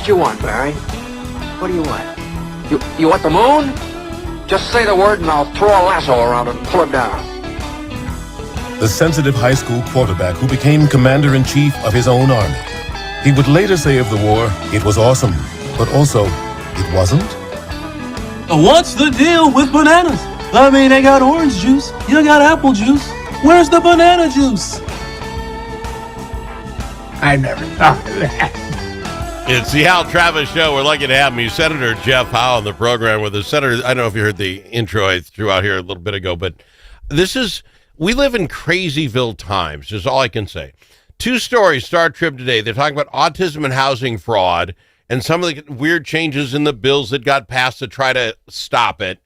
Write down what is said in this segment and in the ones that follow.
What you want, Barry? What do you want? You want the moon? Just say the word and I'll throw a lasso around it and pull it down. The sensitive high school quarterback who became commander-in-chief of his own army. He would later say of the war, it was awesome, but also, it wasn't. What's the deal with bananas? I mean, they got orange juice, you got apple juice. Where's the banana juice? I never thought of that. It's the Al Travis Show. We're lucky to have him. Senator Jeff Howe on the program with us. Senator, I don't know if you heard the intro I threw out here a little bit ago, but we live in crazyville times, is all I can say. 2 stories, Star Trib today. They're talking about autism and housing fraud and some of the weird changes in the bills that got passed to try to stop it.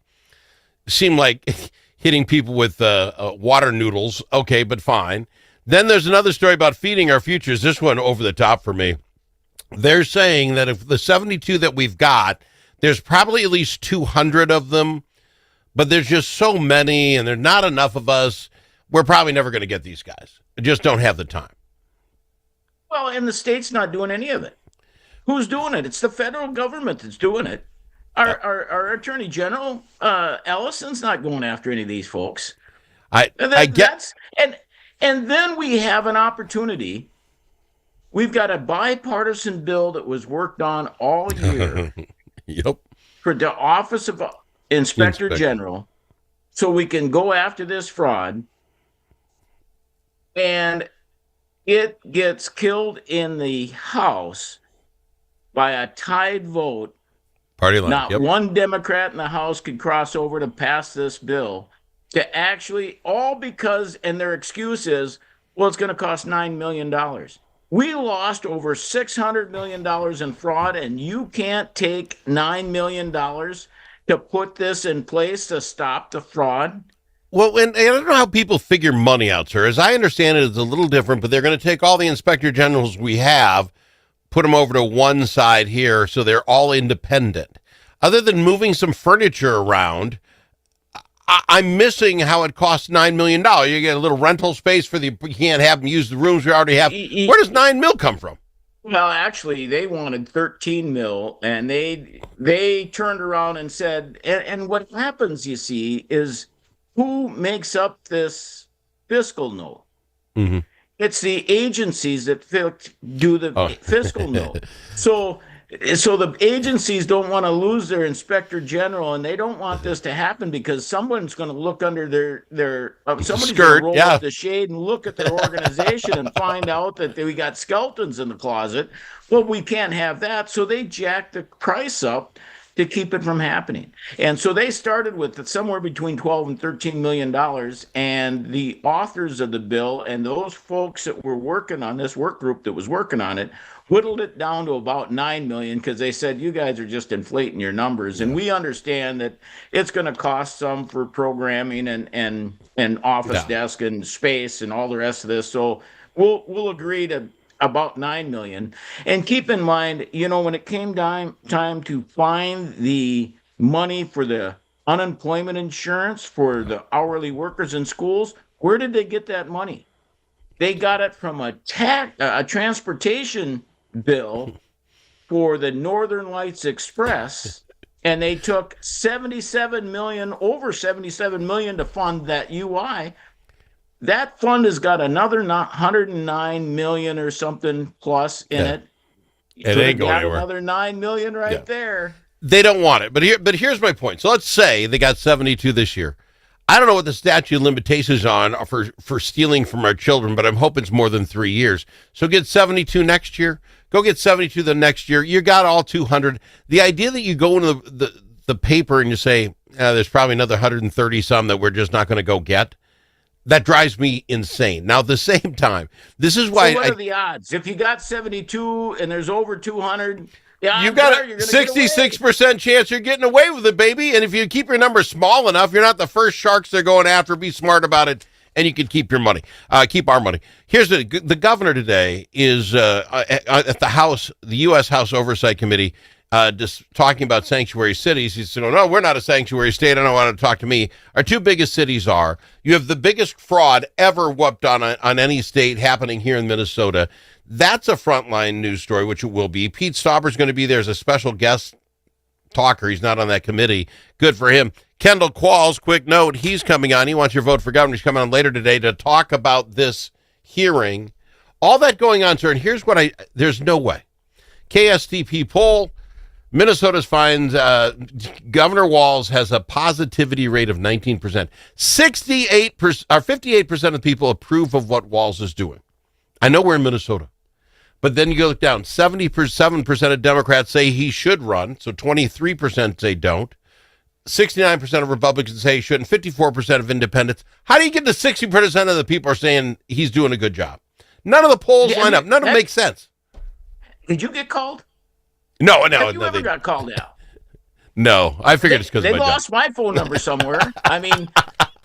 Seem like hitting people with water noodles. Okay, but fine. Then there's another story about feeding our futures. This one over the top for me. They're saying that if the 72 that we've got, there's probably at least 200 of them, but there's just so many and there's not enough of us. We're probably never going to get these guys. We just don't have the time. Well, and the state's not doing any of it. Who's doing it? It's the federal government that's doing it. Our Attorney General, Ellison's not going after any of these folks. I get. And then we have an opportunity. We've got a bipartisan bill that was worked on all year. Yep. For the Office of Inspector General, so we can go after this fraud. And it gets killed in the House by a tied vote. Party line. Not one Democrat in the House could cross over to pass this bill. To actually, all because, and their excuse is, well, it's going to cost $9 million. We lost over $600 million in fraud, and you can't take $9 million to put this in place to stop the fraud? Well, and I don't know how people figure money out, sir. As I understand it, it's a little different, but they're going to take all the inspector generals we have, put them over to one side here, so they're all independent. Other than moving some furniture around, I'm missing how it costs $9 million. You get a little rental space you can't have them use the rooms we already have. Where does $9 million come from? Well, actually, they wanted $13 million, and they turned around and said, and what happens, you see, is who makes up this fiscal note? Mm-hmm. It's the agencies that do the fiscal note. So the agencies don't want to lose their inspector general, and they don't want this to happen because someone's going to look under their somebody's going to roll up the shade and look at their organization and find out that we got skeletons in the closet. Well, we can't have that, so they jacked the price up to keep it from happening. And so they started with somewhere between $12 and $13 million, and the authors of the bill and those folks that were working on this work group that was working on it whittled it down to about $9 million because they said, you guys are just inflating your numbers. And we understand that it's going to cost some for programming and office desk and space and all the rest of this. So we'll agree to about $9 million. And keep in mind, when it came time to find the money for the unemployment insurance for the hourly workers in schools, where did they get that money? They got it from a transportation bill for the Northern Lights Express, and they took over $77 million to fund that UI. That fund has got another $109 million or something plus in it. It ain't going anywhere. Another $9 million there. They don't want it, but here's my point. So let's say they got 72 this year. I don't know what the statute of limitations on for stealing from our children, but I'm hoping it's more than 3 years. So get 72 next year. Go get 72 the next year. You got all 200. The idea that you go into the paper and you say, there's probably another 130 some that we're just not going to go get, that drives me insane. Now, at the same time, this is why. So what are the odds? If you got 72 and there's over 200, you've got a 66% chance you're getting away with it, baby. And if you keep your number small enough, you're not the first sharks they're going after. Be smart about it, and you can keep your money. Keep our money. Here's the governor today is at the House, the U.S. House Oversight Committee, just talking about sanctuary cities. He said, no, we're not a sanctuary state. I don't want to talk to me. Our 2 biggest cities are, you have the biggest fraud ever whooped on any state happening here in Minnesota. That's a frontline news story, which it will be. Pete Stauber's going to be there as a special guest talker. He's not on that committee. Good for him. Kendall Qualls, quick note, he's coming on. He wants your vote for governor. He's coming on later today to talk about this hearing. All that going on, sir, and here's what there's no way. KSTP poll, Minnesota's finds Governor Walz has a positivity rate of 19%. 58% of people approve of what Walz is doing. I know we're in Minnesota. But then you go look down. 77% of Democrats say he should run, so 23% say don't. 69% of Republicans say he shouldn't, 54% of independents. How do you get to 60% of the people are saying he's doing a good job? None of the polls line up. None of them make sense. Did you get called? No. Have you ever got called out? No, I figured it's because of my job. They lost my phone number somewhere. I mean,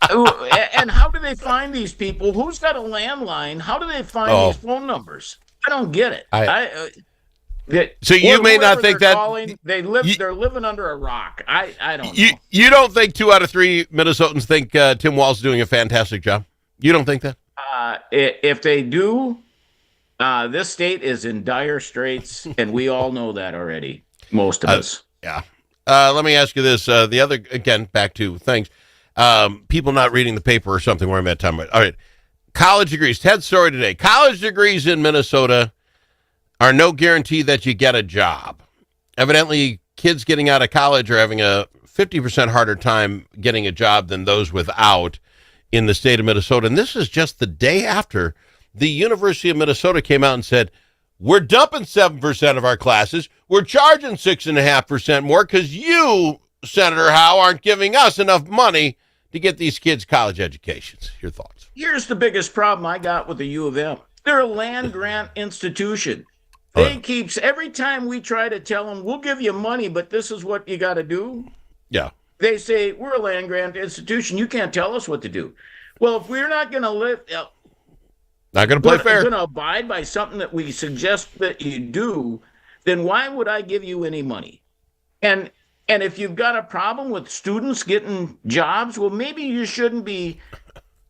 and how do they find these people? Who's got a landline? How do they find these phone numbers? I don't get it. So you may not think that they're living under a rock. I don't know. You don't think 2 out of 3 Minnesotans think Tim Walz is doing a fantastic job? You don't think that? If they do, this state is in dire straits, and we all know that already. Most of us. Yeah. Let me ask you this. The other, again, back to things. People not reading the paper or something where I'm at time. All right. College degrees. Ted's story today. College degrees in Minnesota are no guarantee that you get a job. Evidently, kids getting out of college are having a 50% harder time getting a job than those without in the state of Minnesota. And this is just the day after the University of Minnesota came out and said, we're dumping 7% of our classes. We're charging 6.5% more because you, Senator Howe, aren't giving us enough money to get these kids college educations. Your thoughts? Here's the biggest problem I got with the U of M. They're a land grant institution. They keeps, every time we try to tell them, we'll give you money, but this is what you got to do. Yeah. They say, we're a land grant institution. You can't tell us what to do. Well, if we're not going to live, not going to play fair, going to abide by something that we suggest that you do, then why would I give you any money? And if you've got a problem with students getting jobs, well, maybe you shouldn't be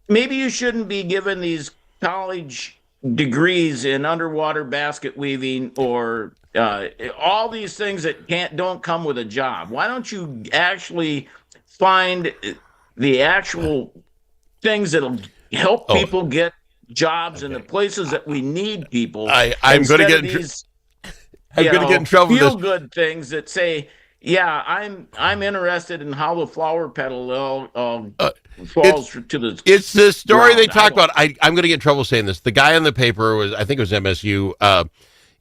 given these college degrees in underwater basket weaving or all these things that don't come with a job. Why don't you actually find the actual things that'll help people get jobs in the places that we need people? I'm going to get in trouble. Feel good things that say, yeah, I'm interested in how the flower petal falls to the. It's the story ground. they talked about. I'm going to get in trouble saying this. The guy in the paper was, I think it was MSU,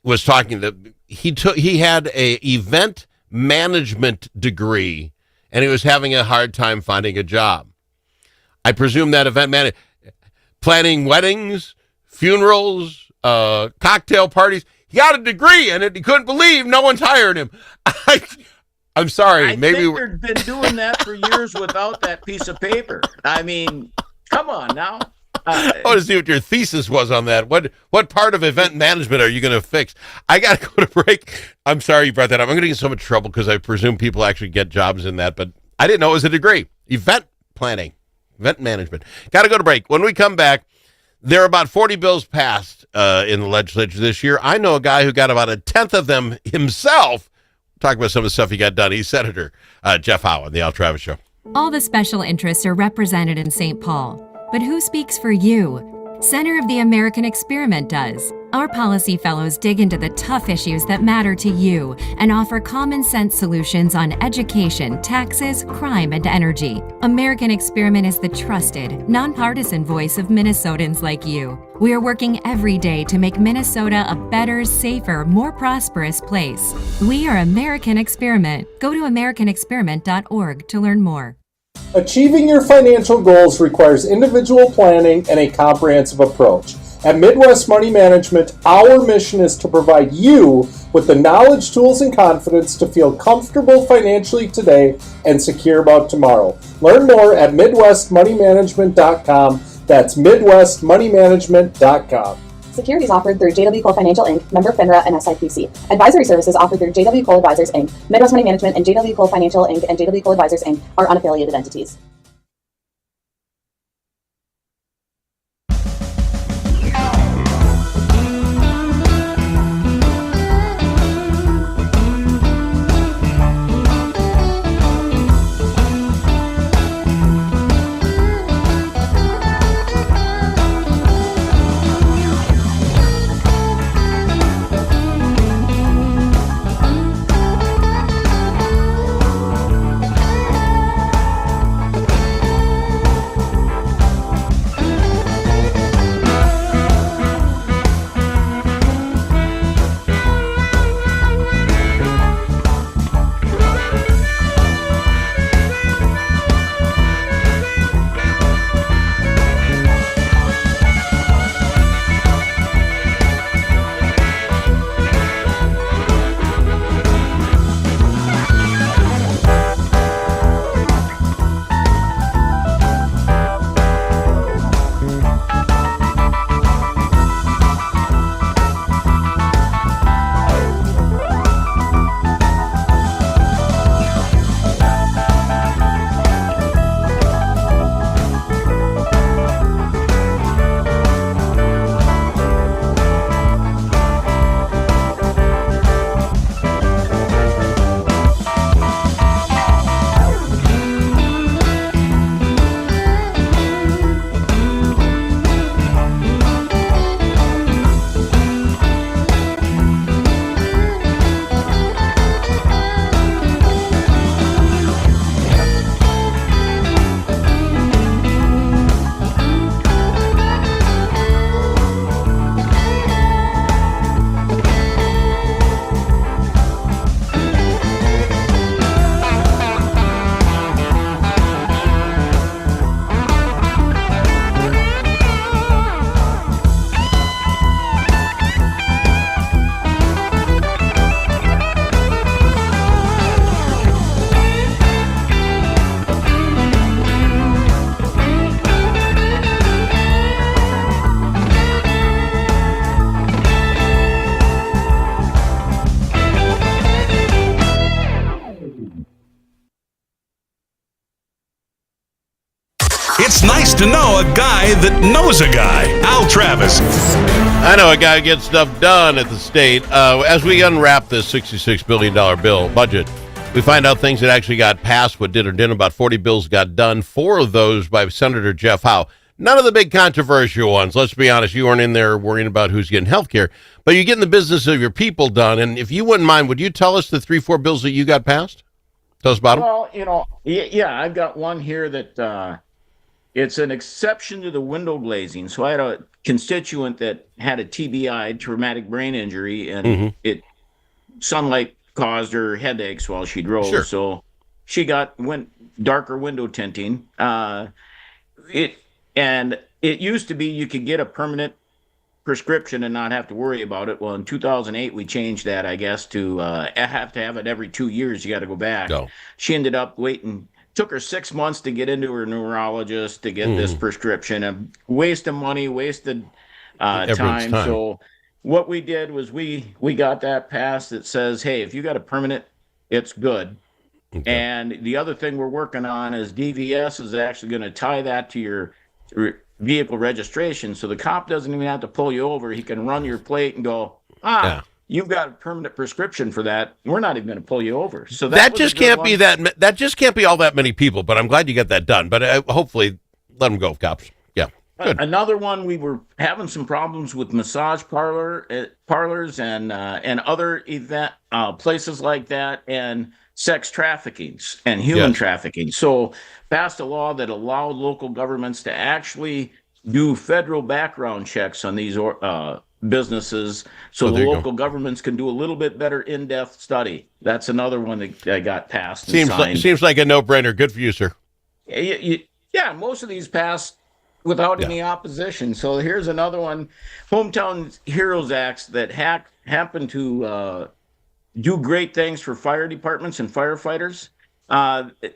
was talking that he had a event management degree and he was having a hard time finding a job. I presume that event planning weddings, funerals, cocktail parties. He got a degree in it. He couldn't believe no one's hiring him. I'm sorry. Maybe they've been doing that for years without that piece of paper. I mean, come on now. I want to see what your thesis was on that. What part of event management are you going to fix? I got to go to break. I'm sorry you brought that up. I'm going to get in so much trouble because I presume people actually get jobs in that, but I didn't know it was a degree. Event planning, event management. Got to go to break. When we come back, there are about 40 bills passed in the legislature this year. I know a guy who got about a tenth of them himself. Talk about some of the stuff he got done. He's Senator Jeff Howe on the Al Travis Show. All the special interests are represented in St. Paul. But who speaks for you? Center of the American Experiment does. Our policy fellows dig into the tough issues that matter to you and offer common sense solutions on education, taxes, crime, and energy. American Experiment is the trusted, nonpartisan voice of Minnesotans like you. We are working every day to make Minnesota a better, safer, more prosperous place. We are American Experiment. Go to americanexperiment.org to learn more. Achieving your financial goals requires individual planning and a comprehensive approach. At Midwest Money Management, our mission is to provide you with the knowledge, tools, and confidence to feel comfortable financially today and secure about tomorrow. Learn more at MidwestMoneyManagement.com. That's MidwestMoneyManagement.com. Securities offered through JW Cole Financial Inc., member FINRA and SIPC. Advisory services offered through JW Cole Advisors Inc., Midwest Money Management, and JW Cole Financial Inc. and JW Cole Advisors Inc. are unaffiliated entities. to know a guy that knows a guy. Al Travis. I know a guy who gets stuff done at the state. As we unwrap this $66 billion bill budget, we find out things that actually got passed, what did or didn't. About 40 bills got done, 4 of those by Senator Jeff Howe. None of the big controversial ones. Let's be honest, you weren't in there worrying about who's getting health care, but you're getting the business of your people done. And if you wouldn't mind, would you tell us the 3-4 bills that you got passed? Tell us about them. Well, yeah, I've got one here that it's an exception to the window glazing. So I had a constituent that had a TBI, traumatic brain injury, and sunlight caused her headaches while she drove. Sure. So she went darker window tinting. It used to be you could get a permanent prescription and not have to worry about it. Well, in 2008, we changed that, I guess, to have to have it every 2 years. You got to go back. No. She ended up waiting. Took her 6 months to get into her neurologist to get this prescription. And wasted money, wasted time. So what we did was we got that passed that says, hey, if you got a permanent, it's good. Okay. And the other thing we're working on is DVS is actually going to tie that to your vehicle registration, so the cop doesn't even have to pull you over. He can run your plate and go, you've got a permanent prescription for that. We're not even going to pull you over. So that just can't be that just can't be all that many people. But I'm glad you got that done. But hopefully, let them go, cops. Yeah, good. Another one, we were having some problems with massage parlors and other event places like that, and sex trafficking and human trafficking. So passed a law that allowed local governments to actually do federal background checks on these businesses, so the local governments can do a little bit better in-depth study. That's another one that got passed. Seems like a no-brainer. Good for you, sir. Yeah, most of these passed without any opposition. So here's another one, Hometown Heroes Acts that happened to do great things for fire departments and firefighters.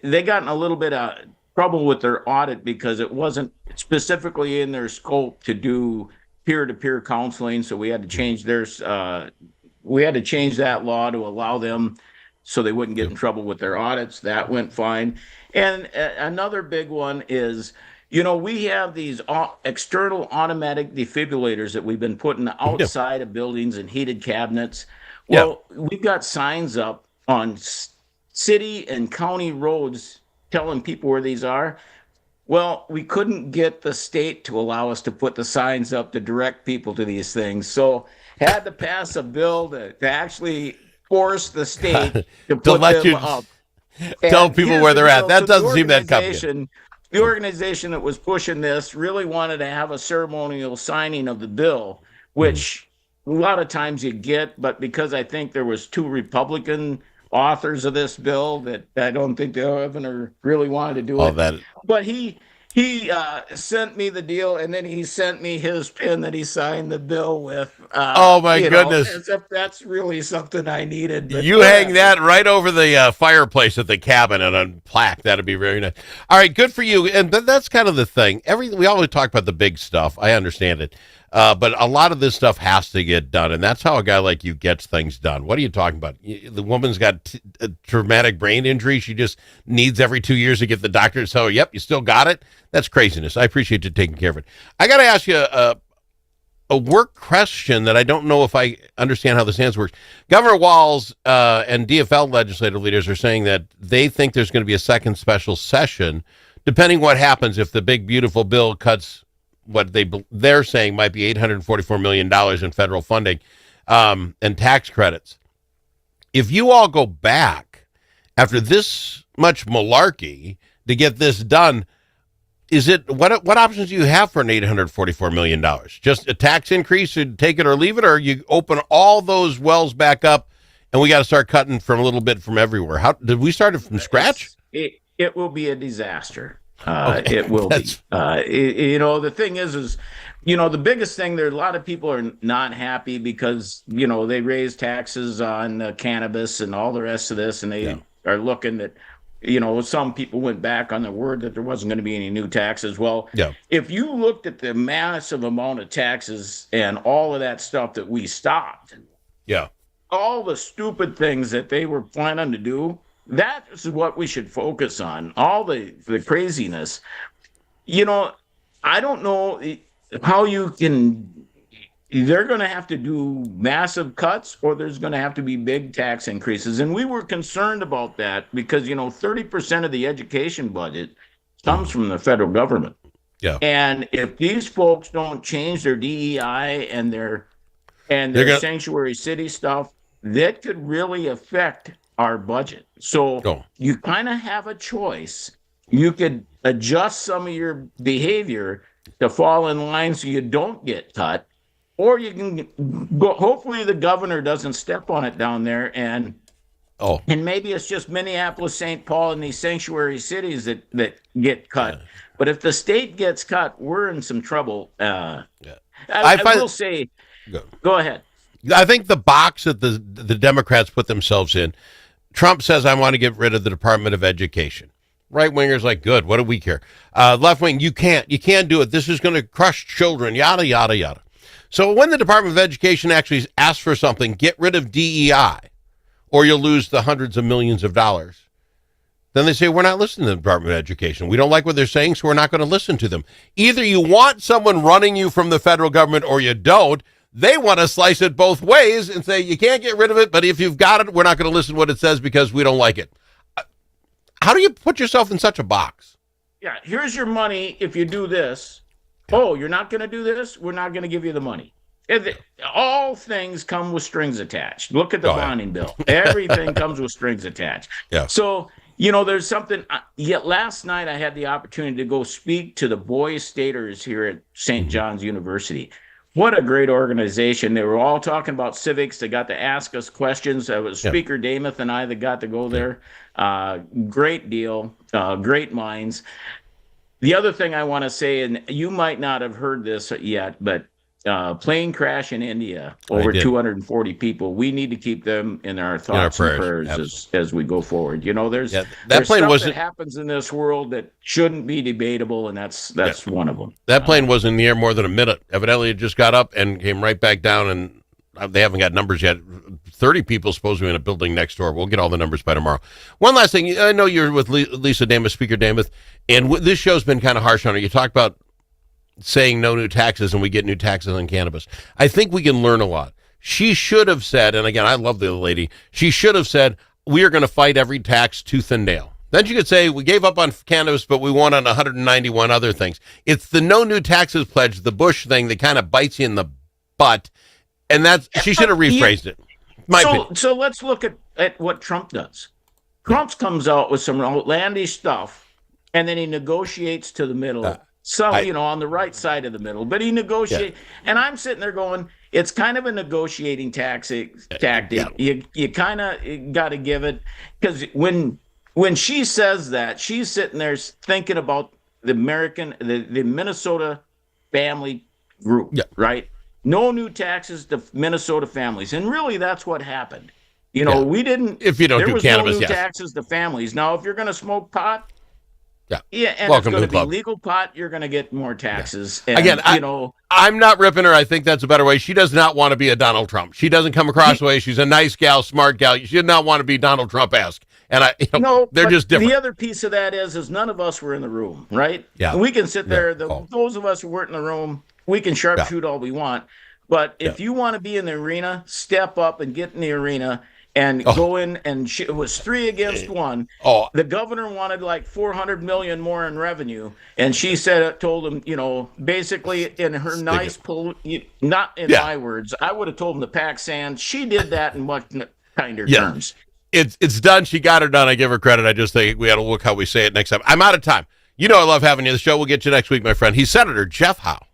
They got in a little bit of trouble with their audit because it wasn't specifically in their scope to do peer-to-peer counseling. So we had to change that law to allow them so they wouldn't get in trouble with their audits. That went fine. And another big one is, we have these external automatic defibrillators that we've been putting outside of buildings and heated cabinets. Well, we've got signs up on city and county roads telling people where these are. Well, we couldn't get the state to allow us to put the signs up to direct people to these things. So had to pass a bill to actually force the state to put them up. Tell people where they're at. That doesn't seem that complicated. The organization that was pushing this really wanted to have a ceremonial signing of the bill, which a lot of times you get, but because I think there was 2 Republican authors of this bill that I don't think the governor really wanted to do it. But he sent me the deal, and then he sent me his pen that he signed the bill with. Oh my goodness! As if that's really something I needed. But you hang that right over the fireplace at the cabin and a plaque. That'd be very nice. All right, good for you. And that's kind of the thing. We always talk about the big stuff. I understand it. But a lot of this stuff has to get done, and that's how a guy like you gets things done. What are you talking about? The woman's got a traumatic brain injury. She just needs every 2 years to get the doctor to tell her, yep, you still got it. That's craziness. I appreciate you taking care of it. I got to ask you a work question that I don't know if I understand how this answer works. Governor Walz and DFL legislative leaders are saying that they think there's going to be a second special session, depending what happens if the big, beautiful bill cuts what they're saying might be $844 million in federal funding and tax credits. If you all go back after this much malarkey to get this done, what options do you have for an $844 million? Just a tax increase and take it or leave it, or you open all those wells back up and we got to start cutting from a little bit from everywhere? How did we start it from scratch? It will be a disaster. It will be. The thing is, the biggest thing there, a lot of people are not happy because, they raise taxes on cannabis and all the rest of this, and they are looking at, some people went back on the word that there wasn't going to be any new taxes. Well, if you looked at the massive amount of taxes and all of that stuff that we stopped, all the stupid things that they were planning to do, that is what we should focus on. All the craziness. I don't know how you can. They're going to have to do massive cuts, or there's going to have to be big tax increases. And we were concerned about that because 30% of the education budget comes from the federal government. Yeah. And if these folks don't change their DEI and their sanctuary city stuff, that could really affect our budget. So you kind of have a choice. You could adjust some of your behavior to fall in line so you don't get cut, or you can go. Hopefully, the governor doesn't step on it down there, and maybe it's just Minneapolis, St. Paul, and these sanctuary cities that get cut. Yeah. But if the state gets cut, we're in some trouble. I will say, go ahead. I think the box that the Democrats put themselves in, Trump says, I want to get rid of the Department of Education. Right wingers like, good, what do we care? Left wing, you can't do it. This is going to crush children, yada, yada, yada. So when the Department of Education actually asks for something, get rid of DEI, or you'll lose the hundreds of millions of dollars. Then they say, we're not listening to the Department of Education. We don't like what they're saying, so we're not going to listen to them. Either you want someone running you from the federal government or you don't. They want to slice it both ways and say, you can't get rid of it, but if you've got it, we're not going to listen to what it says because we don't like it. How do you put yourself in such a box? Yeah, here's your money if you do this. Oh, you're not going to do this? We're not going to give you the money. All things come with strings attached. Look at the bonding bill. Everything comes with strings attached. Yeah. So, there's something. Yet last night I had the opportunity to go speak to the Boy Staters here at St. John's University. What a great organization. They were all talking about civics. They got to ask us questions. It was Speaker Damath and I that got to go there. Great deal. Great minds. The other thing I want to say, and you might not have heard this yet, but plane crash in India, over 240 people. We need to keep them in our thoughts and prayers as we go forward. There's that there's plane stuff that happens in this world that shouldn't be debatable, and that's one of them. That plane was in the air more than a minute. Evidently, it just got up and came right back down, and they haven't got numbers yet. 30 people supposedly in a building next door. We'll get all the numbers by tomorrow. One last thing. I know you're with Lisa Damath, Speaker Damath, and this show's been kind of harsh on her. You talk about saying no new taxes and we get new taxes on cannabis. I think we can learn a lot. She should have said, and again, I love the lady, she should have said, we are going to fight every tax tooth and nail. Then she could say, we gave up on cannabis, but we won on 191 other things. It's the no new taxes pledge, the Bush thing that kind of bites you in the butt. And she should have rephrased it. So let's look at what Trump does. Trump comes out with some outlandish stuff, and then he negotiates to the middle. On the right side of the middle, but he negotiates. Yeah. And I'm sitting there going, it's kind of a negotiating tactic. Yeah. You kind of got to give it, because when she says that, she's sitting there thinking about the Minnesota family group, right? No new taxes to Minnesota families. And really, that's what happened. We didn't. If you don't do cannabis, no new taxes to families. Now, if you're going to smoke pot, and welcome it's going to the club. Be legal pot, you're going to get more taxes. Yeah. And, again, I'm not ripping her. I think that's a better way. She does not want to be a Donald Trump. She doesn't come across the way. She's a nice gal, smart gal. She did not want to be Donald Trump-esque. And they're just different. The other piece of that is none of us were in the room, right? Yeah. And we can sit there. Those of us who weren't in the room, we can sharpshoot all we want. But if you want to be in the arena, step up and get in the arena and go in. And it was 3 against 1. The governor wanted like $400 million more in revenue, and she told him, basically in her not in my words, I would have told him to pack sand. She did that in much kinder terms. It's done. She got her done. I give her credit. I just think we got to look how we say it next time. I'm out of time. I love having you on the show. We'll get you next week, my friend. He's Senator Jeff Howe.